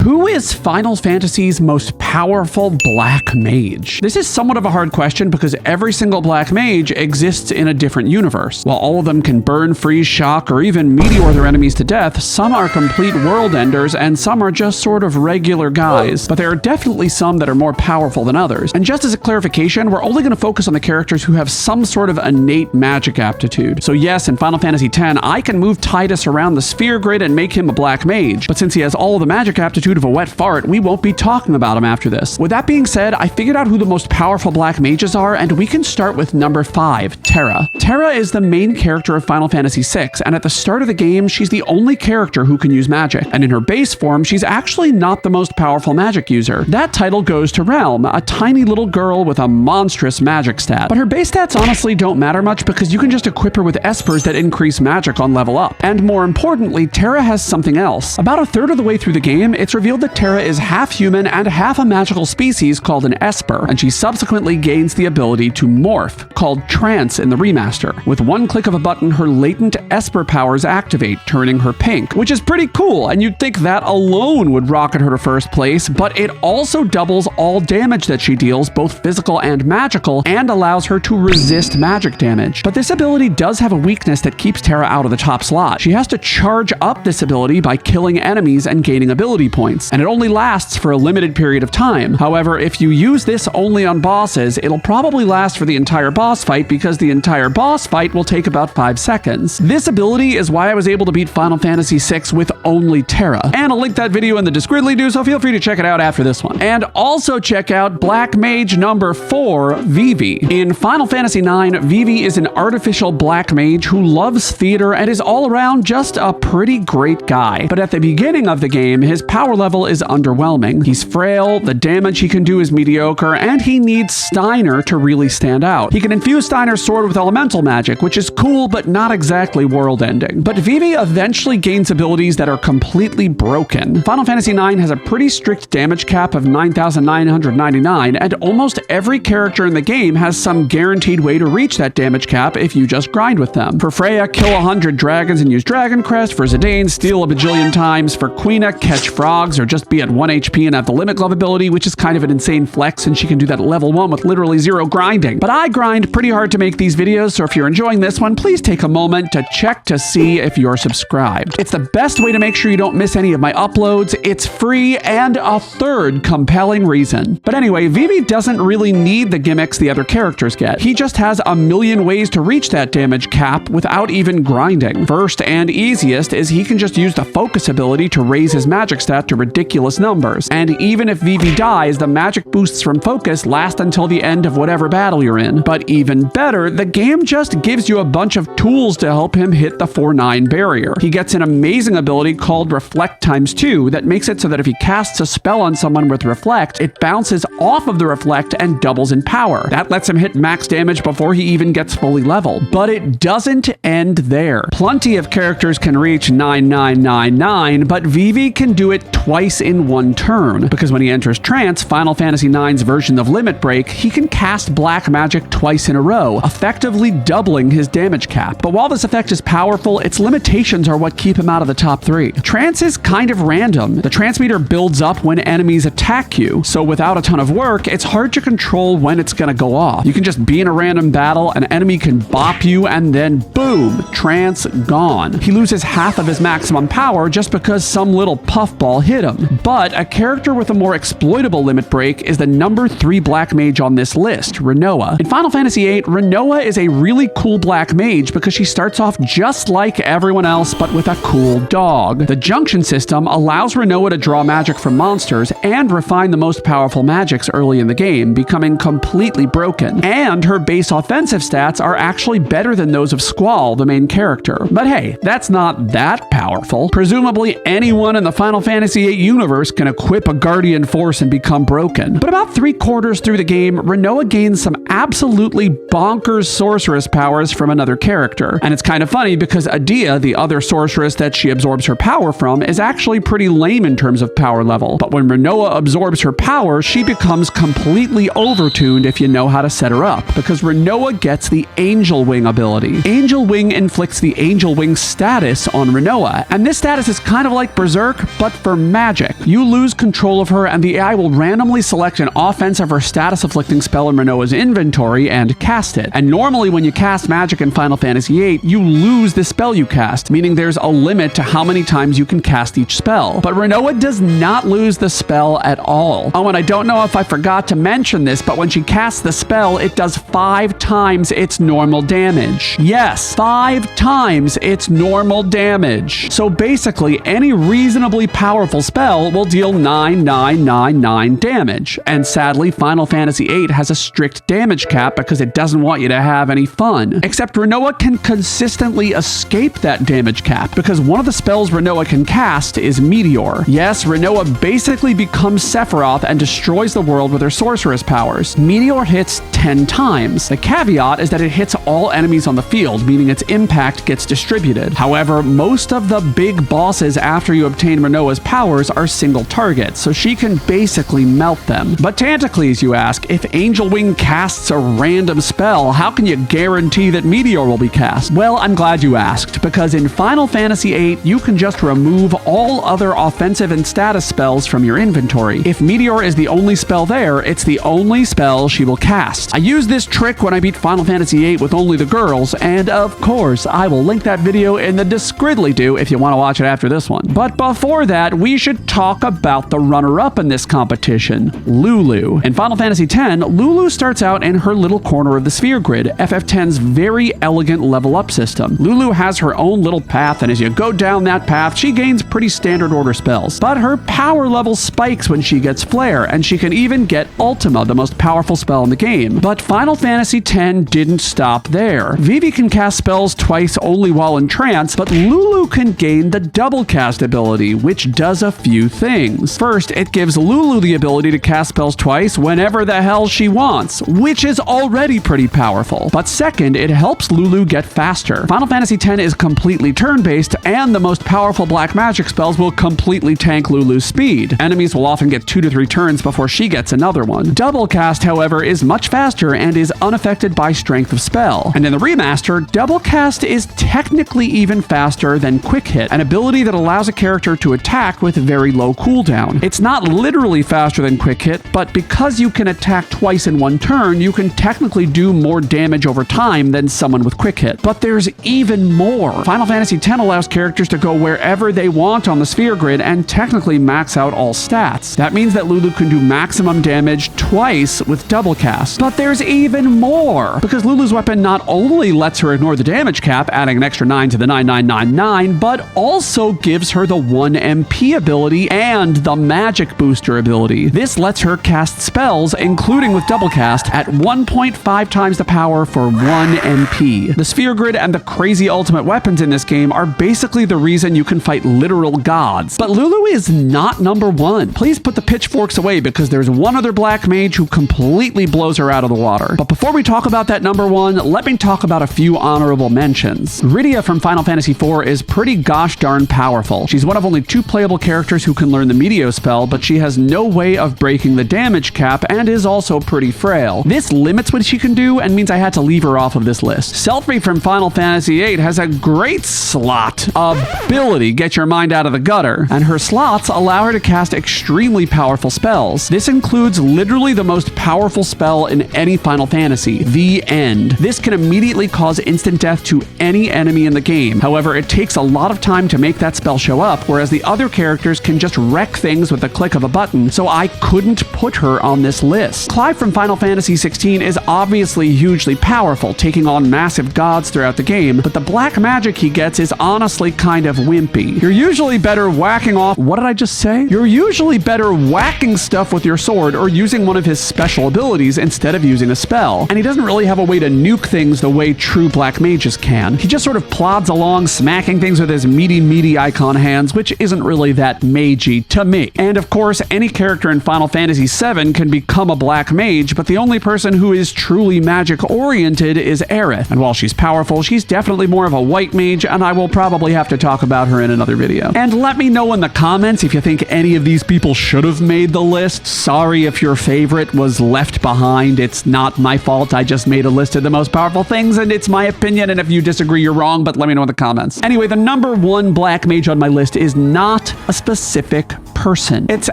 Who is Final Fantasy's most powerful black mage? This is somewhat of a hard question because every single black mage exists in a different universe. While all of them can burn, freeze, shock, or even meteor their enemies to death, some are complete world enders and some are just sort of regular guys. But there are definitely some that are more powerful than others. And just as a clarification, we're only going to focus on the characters who have some sort of innate magic aptitude. So yes, in Final Fantasy X, I can move Tidus around the sphere grid and make him a black mage. But since he has all the magic aptitude of a wet fart, we won't be talking about him after this. With that being said, I figured out who the most powerful black mages are, and we can start with number 5, Terra. Terra is the main character of Final Fantasy VI, and at the start of the game, she's the only character who can use magic. And in her base form, she's actually not the most powerful magic user. That title goes to Realm, a tiny little girl with a monstrous magic stat. But her base stats honestly don't matter much because you can just equip her with espers that increase magic on level up. And more importantly, Terra has something else. About a third of the way through the game, it's revealed that Terra is half human and half a magical species called an esper, and she subsequently gains the ability to morph, called Trance in the remaster. With one click of a button, her latent esper powers activate, turning her pink, which is pretty cool, and you'd think that alone would rocket her to first place, but it also doubles all damage that she deals, both physical and magical, and allows her to resist magic damage. But this ability does have a weakness that keeps Terra out of the top slot. She has to charge up this ability by killing enemies and gaining ability points, and it only lasts for a limited period of time. However, if you use this only on bosses, it'll probably last for the entire boss fight because the entire boss fight will take about 5 seconds. This ability is why I was able to beat Final Fantasy VI with only Terra. And I'll link that video in the description, so feel free to check it out after this one. And also check out Black Mage number 4, Vivi. In Final Fantasy IX, Vivi is an artificial black mage who loves theater and is all around just a pretty great guy. But at the beginning of the game, his power level is underwhelming. He's frail, the damage he can do is mediocre, and he needs Steiner to really stand out. He can infuse Steiner's sword with elemental magic, which is cool but not exactly world-ending. But Vivi eventually gains abilities that are completely broken. Final Fantasy IX has a pretty strict damage cap of 9,999, and almost every character in the game has some guaranteed way to reach that damage cap if you just grind with them. For Freya, kill 100 dragons and use Dragon Crest. For Zidane, steal a bajillion times. For Quina, catch frogs or just be at 1 HP and have the limit glove ability, which is kind of an insane flex, and she can do that at level 1 with literally 0 grinding. But I grind pretty hard to make these videos, so if you're enjoying this one, please take a moment to check to see if you're subscribed. It's the best way to make sure you don't miss any of my uploads. It's free, and a third compelling reason. But anyway, Vivi doesn't really need the gimmicks the other characters get. He just has a million ways to reach that damage cap without even grinding. First and easiest is he can just use the focus ability to raise his magic stat to ridiculous numbers. And even if Vivi dies, the magic boosts from focus last until the end of whatever battle you're in. But even better, the game just gives you a bunch of tools to help him hit the 4-9 barrier. He gets an amazing ability called Reflect ×2 that makes it so that if he casts a spell on someone with Reflect, it bounces off of the Reflect and doubles in power. That lets him hit max damage before he even gets fully leveled. But it doesn't end there. Plenty of characters can reach 9999, but Vivi can do it twice in one turn, because when he enters trance, Final Fantasy IX's version of Limit Break, he can cast black magic twice in a row, effectively doubling his damage cap. But while this effect is powerful, its limitations are what keep him out of the top 3. Trance is kind of random. The trance meter builds up when enemies attack you, so without a ton of work, it's hard to control when it's gonna go off. You can just be in a random battle, an enemy can bop you, and then boom, trance gone. He loses half of his maximum power just because some little puffball hit him. But a character with a more exploitable limit break is the number 3 black mage on this list, Rinoa. In Final Fantasy VIII, Rinoa is a really cool black mage because she starts off just like everyone else, but with a cool dog. The junction system allows Rinoa to draw magic from monsters and refine the most powerful magics early in the game, becoming completely broken. And her base offensive stats are actually better than those of Squall, the main character. But hey, that's not that powerful. Presumably anyone in the Final Fantasy VIII universe can equip a Guardian Force and become broken. But about 3/4 through the game, Rinoa gains some absolutely bonkers sorceress powers from another character. And it's kind of funny because Adia, the other sorceress that she absorbs her power from is actually pretty lame in terms of power level. But when Rinoa absorbs her power, she becomes completely overtuned if you know how to set her up, because Rinoa gets the Angel Wing ability. Angel Wing inflicts the Angel Wing status on Rinoa, and this status is kind of like Berserk, but for magic. You lose control of her, and the AI will randomly select an offensive or status-afflicting spell in Rinoa's inventory and cast it. And normally when you cast magic in Final Fantasy VIII, you lose the spell you cast, meaning there's a limit to how many times you can cast each spell. But Rinoa does not lose the spell at all. Oh, and I don't know if I forgot to mention this, but when she casts the spell, it does 5 times its normal damage. Yes, 5 times its normal damage. So basically, any reasonably powerful spell will deal 9999 damage. And sadly, Final Fantasy VIII has a strict damage cap because it doesn't want you to have any fun. Except Rinoa can consistently escape that damage cap, because one of the spells Rinoa can cast is Meteor. Yes, Rinoa basically becomes Sephiroth and destroys the world with her sorceress powers. Meteor hits 10 times. The caveat is that it hits all enemies on the field, meaning its impact gets distributed. However, most of the big bosses after you obtain Rinoa's powers are single targets, so she can basically melt them. But Tantacles, you ask, if Angel Wing casts a random spell, how can you guarantee that Meteor will be cast? Well, I'm glad you asked, because in Final Fantasy VIII, you can just remove all other offensive and status spells from your inventory. If Meteor is the only spell there, it's the only spell she will cast. I used this trick when I beat Final Fantasy VIII with only the girls, and of course, I will link that video in the Discridly-do if you want to watch it after this one. But before that, we should talk about the runner-up in this competition, Lulu. In Final Fantasy X, Lulu starts out in her little corner of the sphere grid, FF10's very elegant level-up system. Lulu has her own little path, and as you go down that path, she gains pretty standard order spells. But her power level spikes when she gets Flare, and she can even get Ultima, the most powerful spell in the game. But Final Fantasy X didn't stop there. Vivi can cast spells twice only while in trance, but Lulu can gain the double cast ability, which does a few things. First, it gives Lulu the ability to cast spells twice whenever the hell she wants, which is already pretty powerful. But second, it helps Lulu get faster. Final Fantasy X is completely turn-based, and the most powerful black magic spells will completely tank Lulu's speed. Enemies will often get 2 to 3 turns before she gets another one. Double cast, however, is much faster and is unaffected by strength of spell. And in the remaster, double cast is technically even faster than quick hit, an ability that allows a character to attack with very low cooldown. It's not literally faster than quick hit, but because you can attack twice in one turn, you can technically do more damage over time than someone with quick hit. But there's even more. Final Fantasy X allows characters to go wherever they want on the sphere grid and technically max out all stats. That means that Lulu can do maximum damage twice with double cast. But there's even more, because Lulu's weapon not only lets her ignore the damage cap, adding an extra 9 to the 9999, but also gives her the 1 MP ability and the magic booster ability. This lets her cast spells, including with double cast, at 1.5 times the power for 1 MP. The sphere grid and the crazy ultimate weapons in this game are basically the reason you can fight literal gods. But Lulu is not number 1. Please put the pitchforks away, because there's one other black mage who completely blows her out of the water. But before we talk about that number 1, let me talk about a few honorable mentions. Rydia from Final Fantasy IV is pretty gosh darn powerful. She's one of only 2 playable characters who can learn the Meteo spell, but she has no way of breaking the damage cap and is also pretty frail. This limits what she can do and means I had to leave her off of this list. Selphie from Final Fantasy VIII has a great slot ability, get your mind out of the gutter, and her slots allow her to cast extremely powerful spells. This includes literally the most powerful spell in any Final Fantasy, the End. This can immediately cause instant death to any enemy in the game. However, it takes a lot of time to make that spell show up, whereas the other characters can just wreck things with the click of a button, so I couldn't put her on this list. Clive from Final Fantasy XVI is obviously hugely powerful, taking on massive gods throughout the game, but the black magic he gets is honestly kind of wimpy. You're usually better whacking off... What did I just say? You're usually better whacking stuff with your sword or using one of his special abilities instead of using a spell, and he doesn't really have a way to nuke things the way true black mages can. He just sort of plods along, smacking things with his meaty icon hands, which isn't really that magey to me. And of course, any character in Final Fantasy VII can become a black mage, but the only person who is truly magic-oriented is Aerith. And while she's powerful, she's definitely more of a white mage, and I will probably have to talk about about her in another video. And let me know in the comments if you think any of these people should have made the list. Sorry if your favorite was left behind. It's not my fault. I just made a list of the most powerful things, and it's my opinion, and if you disagree, you're wrong, but let me know in the comments. Anyway, the number 1 black mage on my list is not a specific person. It's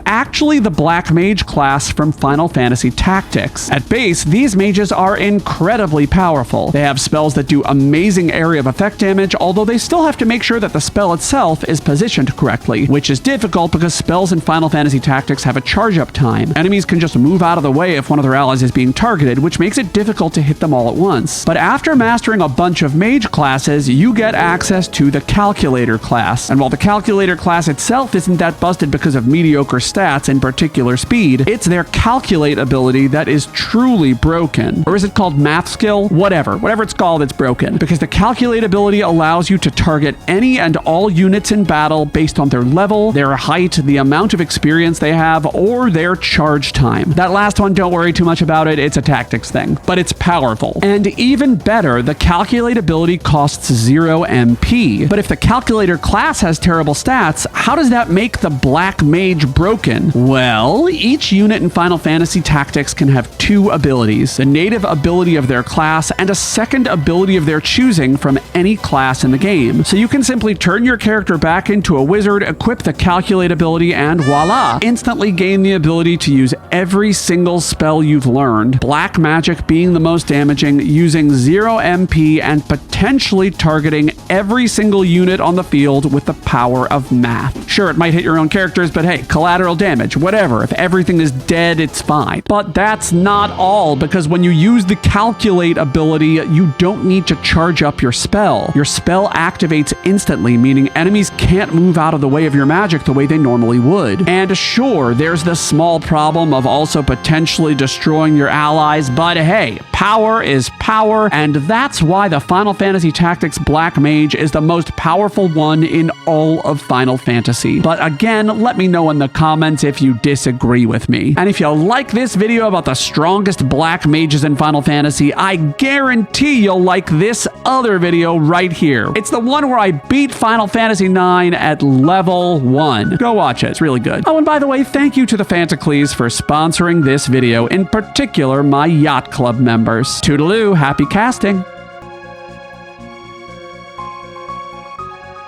actually the black mage class from Final Fantasy Tactics. At base, these mages are incredibly powerful. They have spells that do amazing area of effect damage, although they still have to make sure that the spell itself is positioned correctly, which is difficult because spells in Final Fantasy Tactics have a charge-up time. Enemies can just move out of the way if one of their allies is being targeted, which makes it difficult to hit them all at once. But after mastering a bunch of mage classes, you get access to the Calculator class. And while the Calculator class itself isn't that busted because of mediocre stats, in particular speed, it's their Calculate ability that is truly broken. Or is it called Math Skill? Whatever it's called, it's broken. Because the Calculate ability allows you to target any and all units in battle based on their level, their height, the amount of experience they have, or their charge time. That last one, don't worry too much about it, it's a tactics thing, but it's powerful. And even better, the Calculate ability costs 0 MP. But if the Calculator class has terrible stats, how does that make the black mage broken? Well, each unit in Final Fantasy Tactics can have 2 abilities, the native ability of their class and a second ability of their choosing from any class in the game. So you can simply turn your character back into a wizard, equip the Calculate ability, and voila! Instantly gain the ability to use every single spell you've learned, black magic being the most damaging, using 0 MP and potentially targeting every single unit on the field with the power of math. Sure, it might hit your own characters, but hey, collateral damage, whatever. If everything is dead, it's fine. But that's not all, because when you use the Calculate ability, you don't need to charge up your spell. Your spell activates instantly, meaning enemies can't move out of the way of your magic the way they normally would. And sure, there's the small problem of also potentially destroying your allies, but hey, power is power, and that's why the Final Fantasy Tactics Black Mage is the most powerful one in all of Final Fantasy. But again, let me know in the comments if you disagree with me. And if you like this video about the strongest black mages in Final Fantasy, I guarantee you'll like this other video right here. It's the one where I beat Final Fantasy IX at level 1. Go watch it, it's really good. Oh, and by the way, thank you to the Tantacles for sponsoring this video, in particular my Yacht Club members. Toodaloo, happy casting!